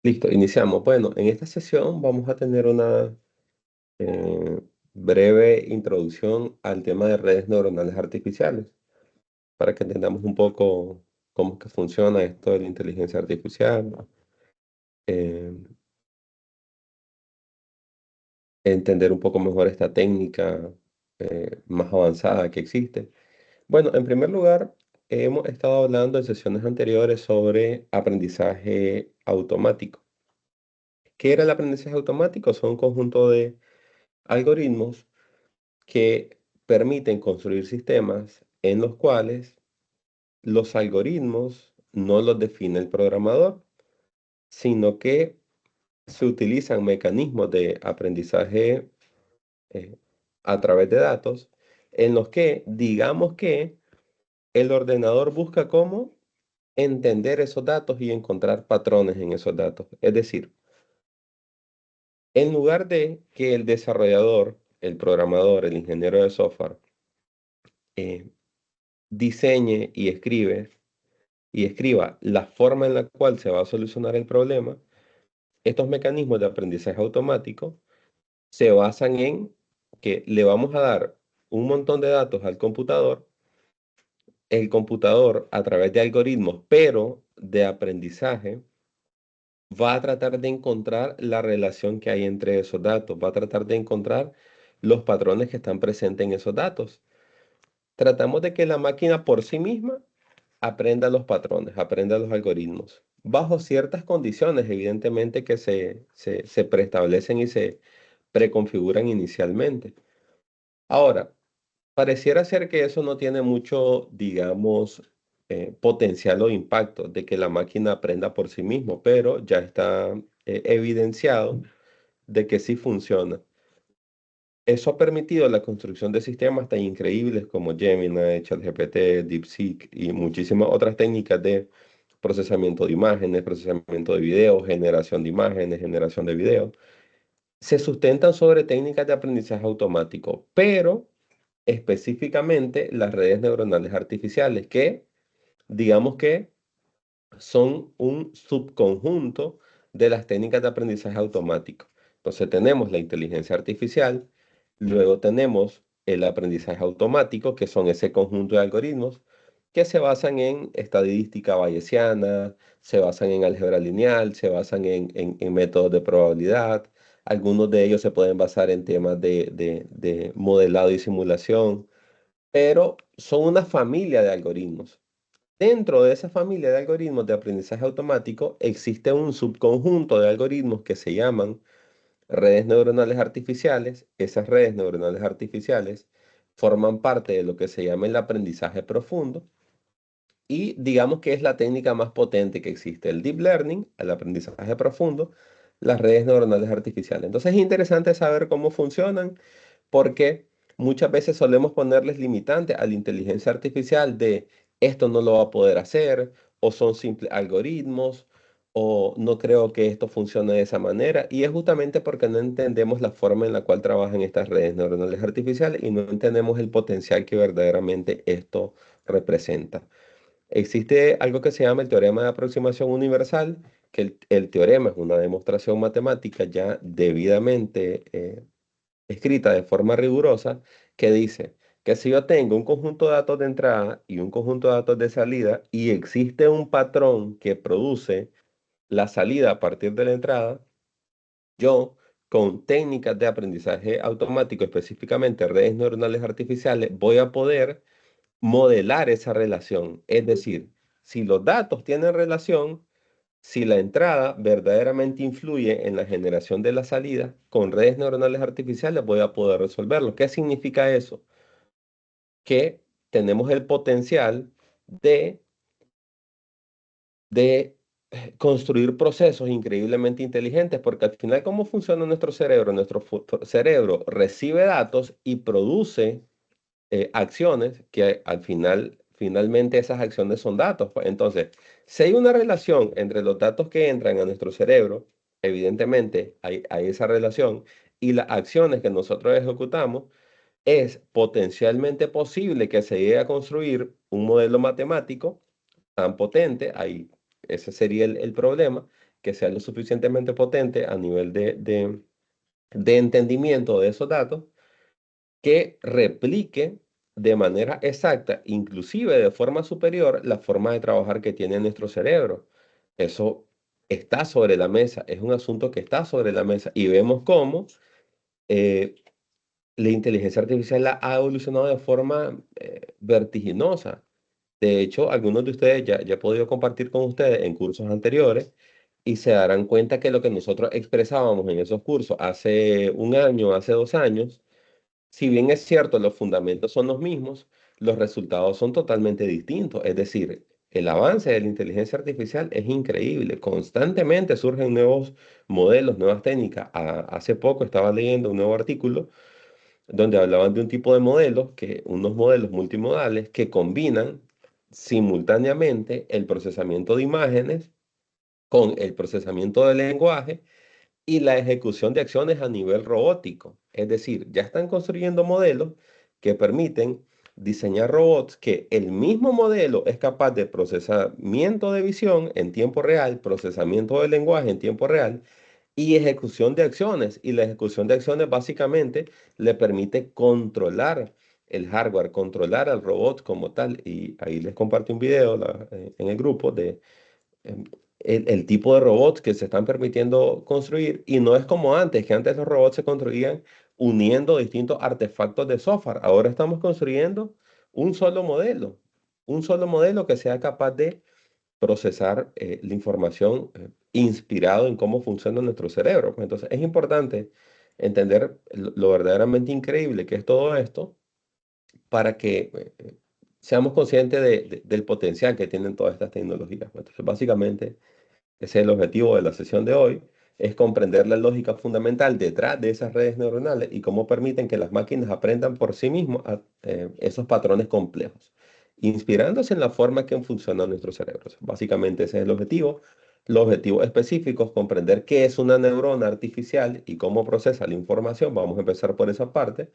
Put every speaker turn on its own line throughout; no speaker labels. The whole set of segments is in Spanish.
Listo, iniciamos. Bueno, en esta sesión vamos a tener una eh, breve introducción al tema de redes neuronales artificiales, para que entendamos un poco cómo es que funciona esto de la inteligencia artificial, eh, entender un poco mejor esta técnica más avanzada que existe. Bueno, en primer lugar, hemos estado hablando en sesiones anteriores sobre aprendizaje automático. ¿Qué era el aprendizaje automático? Son un conjunto de algoritmos que permiten construir sistemas en los cuales los algoritmos no los define el programador, sino que se utilizan mecanismos de aprendizaje eh, a través de datos en los que digamos que el ordenador busca cómo entender esos datos y encontrar patrones en esos datos. Es decir, en lugar de que el desarrollador, el programador, el ingeniero de software, eh, diseñe y escriba la forma en la cual se va a solucionar el problema, estos mecanismos de aprendizaje automático se basan en que le vamos a dar un montón de datos al computador, el computador a través de algoritmos, pero de aprendizaje, va a tratar de encontrar la relación que hay entre esos datos, va a tratar de encontrar los patrones que están presentes en esos datos. Tratamos de que la máquina por sí misma aprenda los patrones, aprenda los algoritmos, bajo ciertas condiciones, evidentemente, que se preestablecen y se preconfiguran inicialmente. Ahora, pareciera ser que eso no tiene mucho, digamos, potencial o impacto de que la máquina aprenda por sí mismo, pero ya está evidenciado de que sí funciona. Eso ha permitido la construcción de sistemas tan increíbles como Gemini, ChatGPT, DeepSeek y muchísimas otras técnicas de procesamiento de imágenes, procesamiento de videos, generación de imágenes, generación de videos. Se sustentan sobre técnicas de aprendizaje automático, pero específicamente las redes neuronales artificiales, que digamos que son un subconjunto de las técnicas de aprendizaje automático. Entonces tenemos la inteligencia artificial, luego tenemos el aprendizaje automático, que son ese conjunto de algoritmos que se basan en estadística bayesiana, se basan en álgebra lineal, se basan en métodos de probabilidad. Algunos de ellos se pueden basar en temas de modelado y simulación, pero son una familia de algoritmos. Dentro de esa familia de algoritmos de aprendizaje automático existe un subconjunto de algoritmos que se llaman redes neuronales artificiales. Esas redes neuronales artificiales forman parte de lo que se llama el aprendizaje profundo y digamos que es la técnica más potente que existe, el deep learning, el aprendizaje profundo, las redes neuronales artificiales. Entonces es interesante saber cómo funcionan porque muchas veces solemos ponerles limitantes a la inteligencia artificial de esto no lo va a poder hacer, o son simples algoritmos, o no creo que esto funcione de esa manera. Y es justamente porque no entendemos la forma en la cual trabajan estas redes neuronales artificiales y no entendemos el potencial que verdaderamente esto representa. Existe algo que se llama el teorema de aproximación universal, que el teorema es una demostración matemática ya debidamente escrita de forma rigurosa que dice que si yo tengo un conjunto de datos de entrada y un conjunto de datos de salida y existe un patrón que produce la salida a partir de la entrada, yo con técnicas de aprendizaje automático, específicamente redes neuronales artificiales, voy a poder modelar esa relación. Es decir, si los datos tienen relación, si la entrada verdaderamente influye en la generación de la salida, con redes neuronales artificiales voy a poder resolverlo. ¿Qué significa eso? Que tenemos el potencial de, de construir procesos increíblemente inteligentes, porque al final, ¿cómo funciona nuestro cerebro? Nuestro cerebro recibe datos y produce acciones que al final, finalmente esas acciones son datos, pues. Entonces, si hay una relación entre los datos que entran a nuestro cerebro, evidentemente hay esa relación, y las acciones que nosotros ejecutamos, es potencialmente posible que se llegue a construir un modelo matemático tan potente, ahí ese sería el problema, que sea lo suficientemente potente a nivel de entendimiento de esos datos, que replique de manera exacta, inclusive de forma superior, la forma de trabajar que tiene nuestro cerebro. Eso está sobre la mesa, es un asunto que está sobre la mesa y vemos cómo eh, la inteligencia artificial ha evolucionado de forma vertiginosa. De hecho, algunos de ustedes ya he podido compartir con ustedes en cursos anteriores y se darán cuenta que lo que nosotros expresábamos en esos cursos hace un año, hace 2 años, si bien es cierto, los fundamentos son los mismos, los resultados son totalmente distintos. Es decir, el avance de la inteligencia artificial es increíble. Constantemente surgen nuevos modelos, nuevas técnicas. Hace poco estaba leyendo un nuevo artículo donde hablaban de un tipo de modelos, unos modelos multimodales que combinan simultáneamente el procesamiento de imágenes con el procesamiento del lenguaje y la ejecución de acciones a nivel robótico. Es decir, ya están construyendo modelos que permiten diseñar robots que el mismo modelo es capaz de procesamiento de visión en tiempo real, procesamiento del lenguaje en tiempo real y ejecución de acciones. Y la ejecución de acciones básicamente le permite controlar el hardware, controlar al robot como tal. Y ahí les comparto un video en el grupo de em, el tipo de robots que se están permitiendo construir y no es como antes, que antes los robots se construían uniendo distintos artefactos de software. Ahora estamos construyendo un solo modelo, un solo modelo que sea capaz de procesar la información inspirado en cómo funciona nuestro cerebro. Pues entonces es importante entender lo verdaderamente increíble que es todo esto para que seamos conscientes del potencial que tienen todas estas tecnologías. Pues entonces, básicamente, ese es el objetivo de la sesión de hoy, es comprender la lógica fundamental detrás de esas redes neuronales y cómo permiten que las máquinas aprendan por sí mismos esos patrones complejos, inspirándose en la forma que funciona nuestro cerebro. Básicamente ese es el objetivo. Los objetivos específicos, comprender qué es una neurona artificial y cómo procesa la información. Vamos a empezar por esa parte.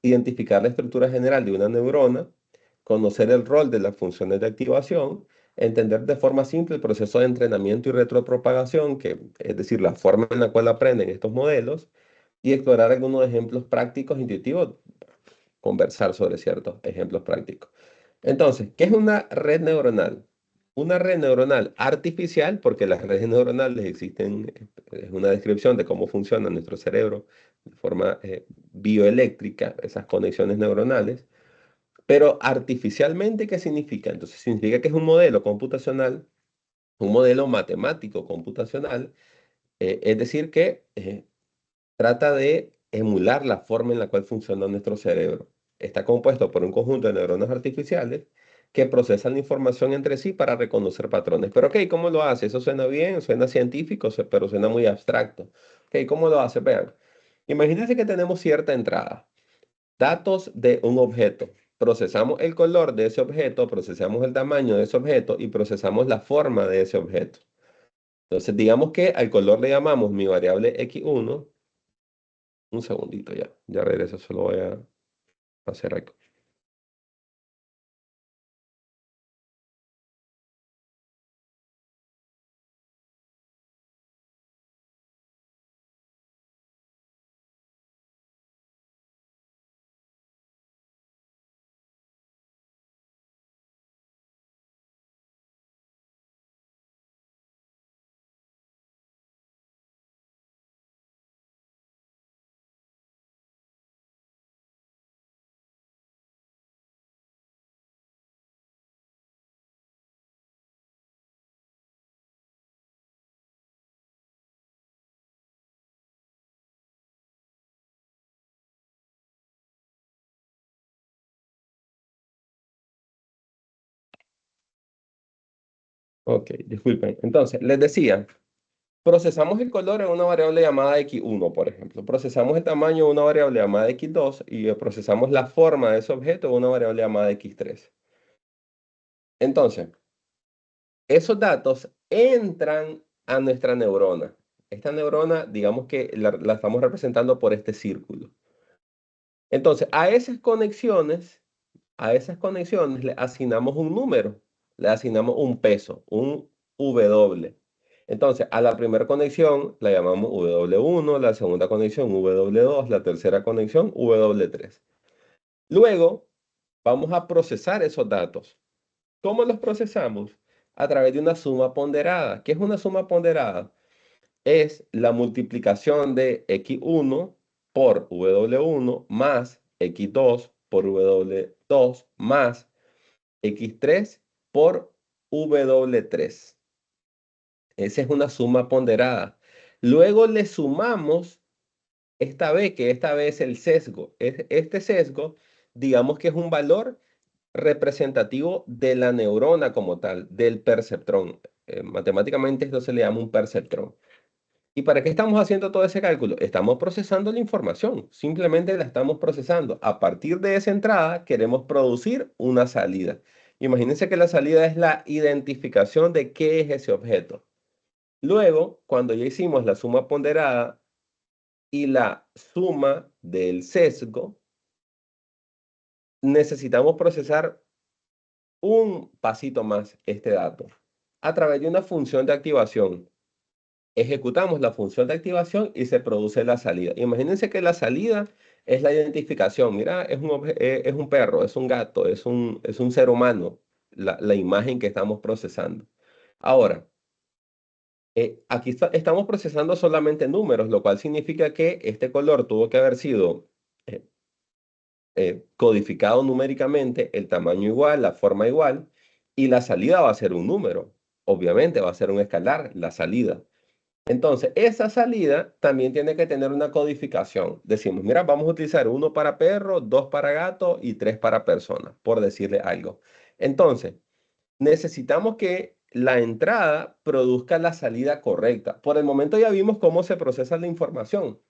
Identificar la estructura general de una neurona, conocer el rol de las funciones de activación, entender de forma simple el proceso de entrenamiento y retropropagación, que es decir, la forma en la cual aprenden estos modelos, y explorar algunos ejemplos prácticos intuitivos, conversar sobre ciertos ejemplos prácticos. Entonces, ¿qué es una red neuronal? Una red neuronal artificial, porque las redes neuronales existen, es una descripción de cómo funciona nuestro cerebro de forma bioeléctrica, esas conexiones neuronales, pero artificialmente, ¿qué significa? Entonces, significa que es un modelo computacional, un modelo matemático computacional, es decir, que trata de emular la forma en la cual funciona nuestro cerebro. Está compuesto por un conjunto de neuronas artificiales que procesan la información entre sí para reconocer patrones. Pero, ok, ¿cómo lo hace? Eso suena bien, suena científico, pero suena muy abstracto. Ok, ¿cómo lo hace? Vean, imagínense que tenemos cierta entrada, datos de un objeto. Procesamos el color de ese objeto, procesamos el tamaño de ese objeto y procesamos la forma de ese objeto. Entonces, digamos que al color le llamamos mi variable x1. Un segundito ya, ya regreso, solo voy a hacer algo. Ok, disculpen. Entonces, les decía, procesamos el color en una variable llamada x1, por ejemplo. Procesamos el tamaño en una variable llamada x2 y procesamos la forma de ese objeto en una variable llamada x3. Entonces, esos datos entran a nuestra neurona. Esta neurona, digamos que la estamos representando por este círculo. Entonces, a esas conexiones le asignamos un número, le asignamos un peso, un W. Entonces, a la primera conexión la llamamos W1, la segunda conexión W2, la tercera conexión W3. Luego, vamos a procesar esos datos. ¿Cómo los procesamos? A través de una suma ponderada. ¿Qué es una suma ponderada? Es la multiplicación de x1 por w1 más x2 por w2 más x3 por w3. Esa es una suma ponderada. Luego le sumamos esta b, que esta vez es el sesgo. Este sesgo, digamos que es un valor representativo de la neurona como tal, del perceptrón. Matemáticamente esto se le llama un perceptrón. ¿Y para qué estamos haciendo todo ese cálculo? Estamos procesando la información, simplemente la estamos procesando. A partir de esa entrada queremos producir una salida. Imagínense que la salida es la identificación de qué es ese objeto. Luego, cuando ya hicimos la suma ponderada y la suma del sesgo, necesitamos procesar un pasito más este dato a través de una función de activación. Ejecutamos la función de activación y se produce la salida. Imagínense que la salida es la identificación. Mira, es un perro, es un gato, es un ser humano, la imagen que estamos procesando. Ahora, aquí estamos procesando solamente números, lo cual significa que este color tuvo que haber sido eh, codificado numéricamente, el tamaño igual, la forma igual, y la salida va a ser un número. Obviamente va a ser un escalar, la salida. Entonces, esa salida también tiene que tener una codificación. Decimos, mira, vamos a utilizar uno para perro, dos para gato y tres para persona, por decirle algo. Entonces, necesitamos que la entrada produzca la salida correcta. Por el momento ya vimos cómo se procesa la información,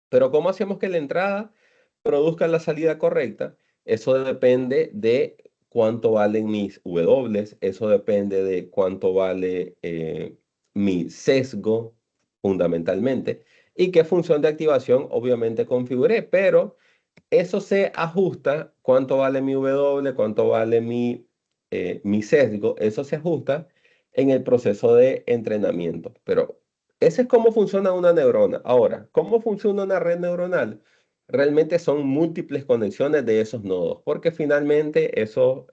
pero ¿cómo hacemos que la entrada produzca la salida correcta? Eso depende de cuánto valen mis W, eso depende de cuánto vale mi sesgo, fundamentalmente, y qué función de activación obviamente configuré, pero eso se ajusta, cuánto vale mi W, cuánto vale mi sesgo, eso se ajusta en el proceso de entrenamiento. Pero ese es cómo funciona una neurona. Ahora, ¿cómo funciona una red neuronal? Realmente son múltiples conexiones de esos nodos, porque finalmente esos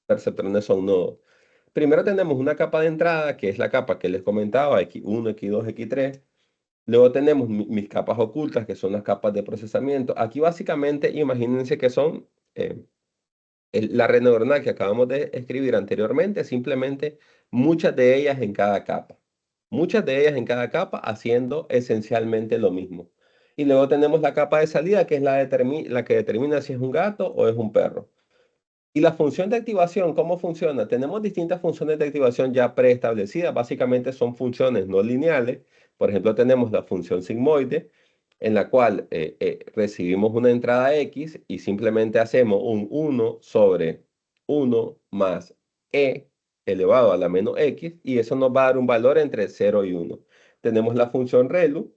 perceptrones son nodos. Primero tenemos una capa de entrada, que es la capa que les comentaba, X1, X2, X3. Luego tenemos mis capas ocultas, que son las capas de procesamiento. Aquí básicamente imagínense que son la red neuronal que acabamos de escribir anteriormente, simplemente muchas de ellas en cada capa. Muchas de ellas en cada capa haciendo esencialmente lo mismo. Y luego tenemos la capa de salida, que es la que determina si es un gato o es un perro. Y la función de activación, ¿cómo funciona? Tenemos distintas funciones de activación ya preestablecidas. Básicamente son funciones no lineales. Por ejemplo, tenemos la función sigmoide, en la cual recibimos una entrada X y simplemente hacemos un 1 sobre 1 más E elevado a la menos X, y eso nos va a dar un valor entre 0 y 1. Tenemos la función ReLU.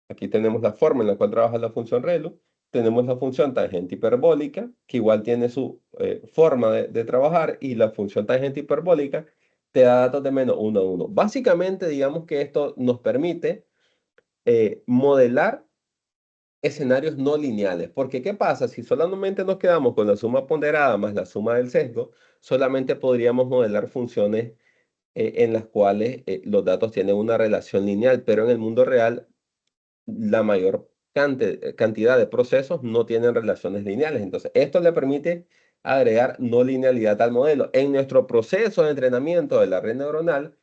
Aquí tenemos la forma en la cual trabaja la función ReLU. Tenemos la función tangente hiperbólica, que igual tiene su forma de trabajar, y la función tangente hiperbólica te da datos de menos 1 a 1. Básicamente, digamos que esto nos permite modelar escenarios no lineales. Porque, ¿qué pasa? Si solamente nos quedamos con la suma ponderada más la suma del sesgo, solamente podríamos modelar funciones en las cuales los datos tienen una relación lineal, pero en el mundo real la mayor cantidad de procesos no tienen relaciones lineales. Entonces, esto le permite agregar no linealidad al modelo. En nuestro proceso de entrenamiento de la red neuronal,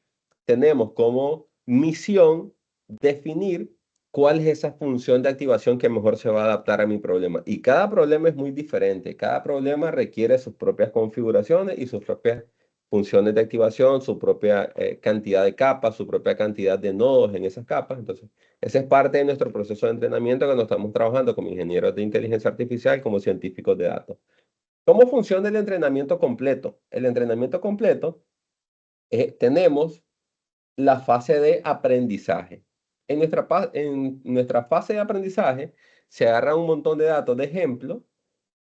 tenemos como misión definir cuál es esa función de activación que mejor se va a adaptar a mi problema. Y cada problema es muy diferente. Cada problema requiere sus propias configuraciones y sus propias funciones de activación, su propia cantidad de capas, su propia cantidad de nodos en esas capas. Entonces, ese es parte de nuestro proceso de entrenamiento que nos estamos trabajando como ingenieros de inteligencia artificial, como científicos de datos. ¿Cómo funciona el entrenamiento completo? El entrenamiento completo, tenemos la fase de aprendizaje. En nuestra fase de aprendizaje se agarra un montón de datos de ejemplo,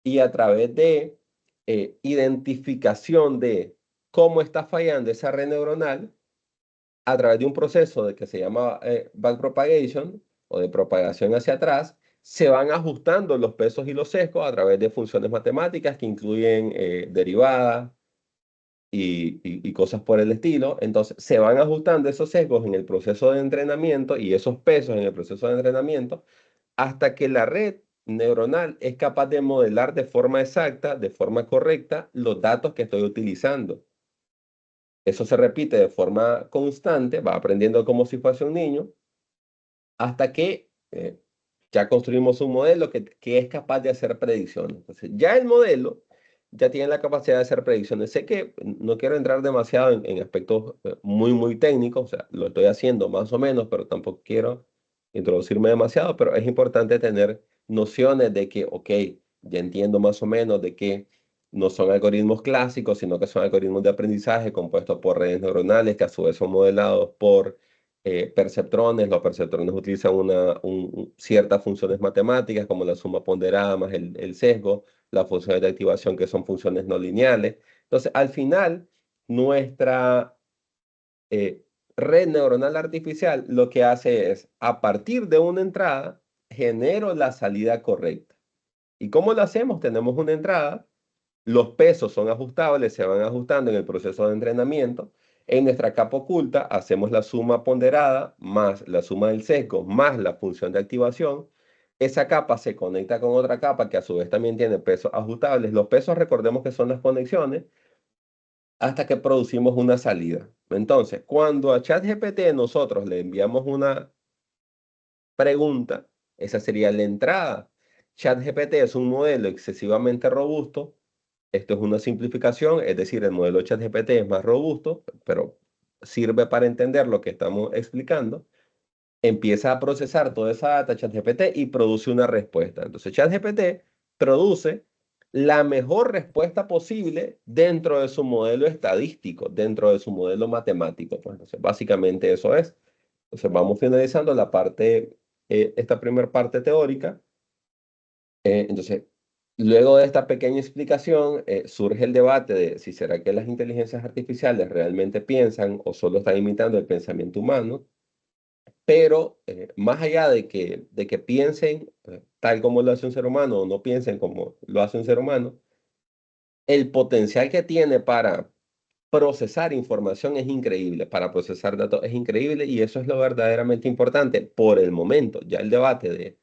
y a través de identificación de cómo está fallando esa red neuronal, a través de un proceso de que se llama backpropagation o de propagación hacia atrás, se van ajustando los pesos y los sesgos a través de funciones matemáticas que incluyen derivadas y cosas por el estilo. Entonces, se van ajustando esos sesgos en el proceso de entrenamiento y esos pesos en el proceso de entrenamiento hasta que la red neuronal es capaz de modelar de forma exacta, de forma correcta, los datos que estoy utilizando. Eso se repite de forma constante, va aprendiendo como si fuese un niño, hasta que ya construimos un modelo que es capaz de hacer predicciones. Entonces, ya el modelo ya tiene la capacidad de hacer predicciones. Sé que no quiero entrar demasiado en aspectos muy técnicos, o sea, lo estoy haciendo más o menos, pero tampoco quiero introducirme demasiado, pero es importante tener nociones de que, ok, ya entiendo más o menos de que no son algoritmos clásicos, sino que son algoritmos de aprendizaje compuestos por redes neuronales que a su vez son modelados por perceptrones. Los perceptrones utilizan ciertas funciones matemáticas como la suma ponderada más el sesgo, las funciones de activación que son funciones no lineales. Entonces, al final, nuestra eh, red neuronal artificial lo que hace es, a partir de una entrada, genero la salida correcta. ¿Y cómo lo hacemos? Tenemos una entrada, los pesos son ajustables, se van ajustando en el proceso de entrenamiento. En nuestra capa oculta hacemos la suma ponderada más la suma del sesgo más la función de activación. Esa capa se conecta con otra capa que a su vez también tiene pesos ajustables. Los pesos recordemos que son las conexiones hasta que producimos una salida. Entonces, cuando a ChatGPT nosotros le enviamos una pregunta, esa sería la entrada. ChatGPT es un modelo excesivamente robusto. Esto es una simplificación, es decir, el modelo ChatGPT es más robusto, pero sirve para entender lo que estamos explicando. Empieza a procesar toda esa data ChatGPT y produce una respuesta. Entonces, ChatGPT produce la mejor respuesta posible dentro de su modelo estadístico, dentro de su modelo matemático. Pues, entonces, básicamente eso es. Entonces, vamos finalizando la parte, esta primera parte teórica. Entonces, luego de esta pequeña explicación, surge el debate de si será que las inteligencias artificiales realmente piensan o solo están imitando el pensamiento humano, pero más allá de que piensen tal como lo hace un ser humano o no piensen como lo hace un ser humano, el potencial que tiene para procesar información es increíble, para procesar datos es increíble y eso es lo verdaderamente importante por el momento. Ya el debate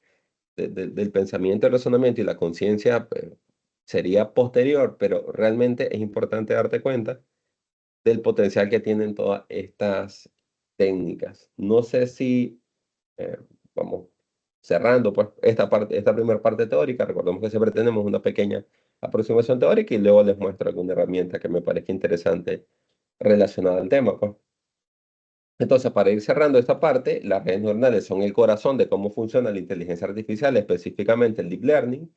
del pensamiento, el razonamiento y la conciencia sería posterior, pero realmente es importante darte cuenta del potencial que tienen todas estas técnicas. No sé si eh, vamos cerrando pues esta parte, esta primera parte teórica. Recordemos que siempre tenemos una pequeña aproximación teórica y luego les muestro alguna herramienta que me parezca interesante relacionada al tema, pues. Entonces, para ir cerrando esta parte, las redes neuronales son el corazón de cómo funciona la inteligencia artificial, específicamente el deep learning.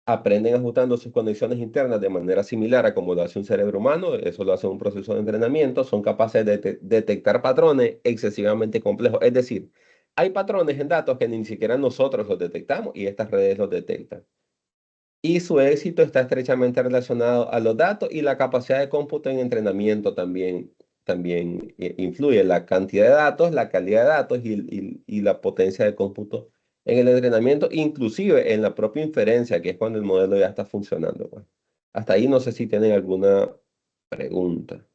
Aprenden ajustando sus conexiones internas de manera similar a como lo hace un cerebro humano. Eso lo hace un proceso de entrenamiento. Son capaces de detectar patrones excesivamente complejos. Es decir, hay patrones en datos que ni siquiera nosotros los detectamos y estas redes los detectan. Y su éxito está estrechamente relacionado a los datos y la capacidad de cómputo en entrenamiento también influye. La cantidad de datos, la calidad de datos y la potencia de cómputo en el entrenamiento, inclusive en la propia inferencia, que es cuando el modelo ya está funcionando, pues. Hasta ahí no sé si tienen alguna pregunta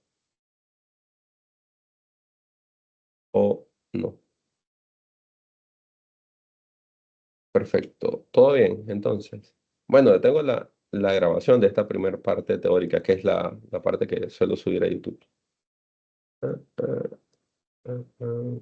o no. Perfecto. Todo bien, entonces. Bueno, yo tengo la grabación de esta primera parte teórica, que es la parte que suelo subir a YouTube. Ah, ah, ah, ah.